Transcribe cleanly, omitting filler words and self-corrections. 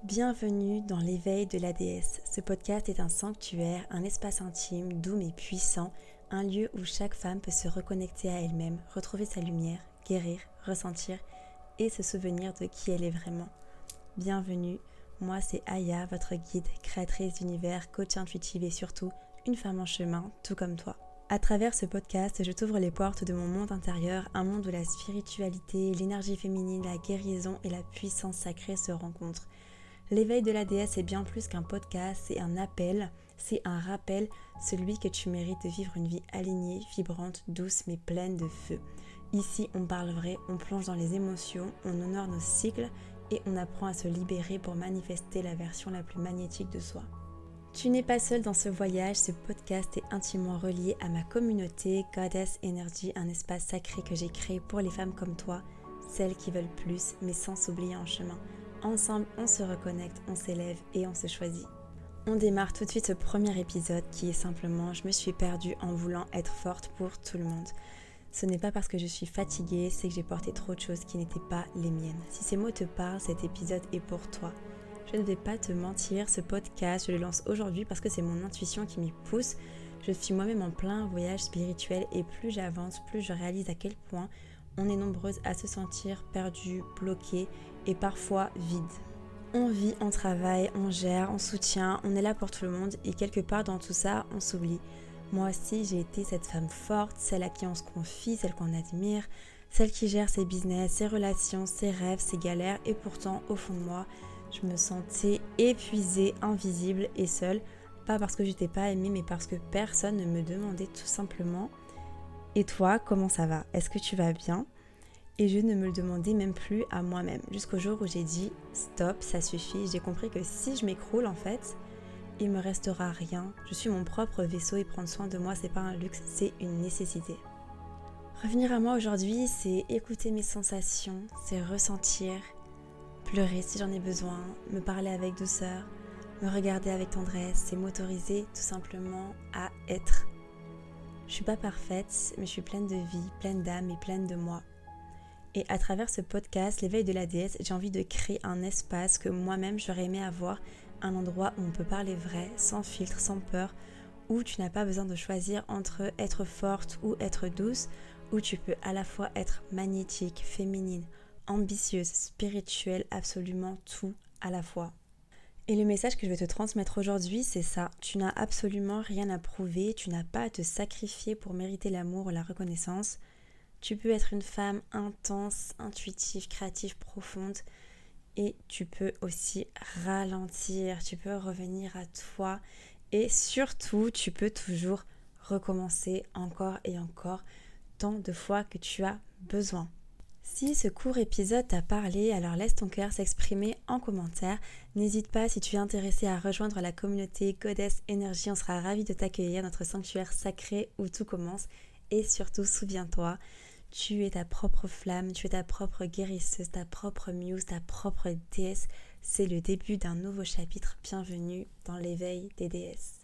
Bienvenue dans l'éveil de la déesse. Ce podcast est un sanctuaire, un espace intime, doux mais puissant, un lieu où chaque femme peut se reconnecter à elle-même, retrouver sa lumière, guérir, ressentir et se souvenir de qui elle est vraiment. Bienvenue, moi c'est Aya, votre guide, créatrice d'univers, coach intuitive et surtout une femme en chemin, tout comme toi. À travers ce podcast, je t'ouvre les portes de mon monde intérieur, un monde où la spiritualité, l'énergie féminine, la guérison et la puissance sacrée se rencontrent. L'éveil de la déesse est bien plus qu'un podcast, c'est un appel, c'est un rappel, celui que tu mérites de vivre une vie alignée, vibrante, douce mais pleine de feu. Ici, on parle vrai, on plonge dans les émotions, on honore nos cycles et on apprend à se libérer pour manifester la version la plus magnétique de soi. Tu n'es pas seule dans ce voyage, ce podcast est intimement relié à ma communauté Goddess Energy, un espace sacré que j'ai créé pour les femmes comme toi, celles qui veulent plus mais sans s'oublier en chemin. Ensemble, on se reconnecte, on s'élève et on se choisit. On démarre tout de suite ce premier épisode qui est simplement « Je me suis perdue en voulant être forte pour tout le monde ». Ce n'est pas parce que je suis fatiguée, c'est que j'ai porté trop de choses qui n'étaient pas les miennes. Si ces mots te parlent, cet épisode est pour toi. Je ne vais pas te mentir, ce podcast, je le lance aujourd'hui parce que c'est mon intuition qui m'y pousse. Je suis moi-même en plein voyage spirituel et plus j'avance, plus je réalise à quel point on est nombreuses à se sentir perdues, bloquées et parfois vides. On vit, on travaille, on gère, on soutient, on est là pour tout le monde et quelque part dans tout ça, on s'oublie. Moi aussi, j'ai été cette femme forte, celle à qui on se confie, celle qu'on admire, celle qui gère ses business, ses relations, ses rêves, ses galères et pourtant, au fond de moi, je me sentais épuisée, invisible et seule, pas parce que j'étais pas aimée, mais parce que personne ne me demandait tout simplement « Et toi, comment ça va ? Est-ce que tu vas bien ?» Et je ne me le demandais même plus à moi-même, jusqu'au jour où j'ai dit « Stop, ça suffit ». J'ai compris que si je m'écroule, en fait, il me restera rien. Je suis mon propre vaisseau et prendre soin de moi, c'est pas un luxe, c'est une nécessité. Revenir à moi aujourd'hui, c'est écouter mes sensations, c'est ressentir, pleurer si j'en ai besoin, me parler avec douceur, me regarder avec tendresse, c'est m'autoriser tout simplement à être. Je suis pas parfaite, mais je suis pleine de vie, pleine d'âme et pleine de moi. Et à travers ce podcast, l'éveil de la déesse, j'ai envie de créer un espace que moi-même j'aurais aimé avoir, un endroit où on peut parler vrai, sans filtre, sans peur, où tu n'as pas besoin de choisir entre être forte ou être douce, où tu peux à la fois être magnétique, féminine, ambitieuse, spirituelle, absolument tout à la fois. Et le message que je vais te transmettre aujourd'hui, c'est ça. Tu n'as absolument rien à prouver, tu n'as pas à te sacrifier pour mériter l'amour ou la reconnaissance. Tu peux être une femme intense, intuitive, créative, profonde et tu peux aussi ralentir, tu peux revenir à toi et surtout, tu peux toujours recommencer encore et encore tant de fois que tu as besoin. Si ce court épisode t'a parlé, alors laisse ton cœur s'exprimer en commentaire. N'hésite pas si tu es intéressé à rejoindre la communauté Goddess Energy, on sera ravis de t'accueillir, notre sanctuaire sacré où tout commence. Et surtout, souviens-toi, tu es ta propre flamme, tu es ta propre guérisseuse, ta propre muse, ta propre déesse. C'est le début d'un nouveau chapitre. Bienvenue dans l'éveil des déesses.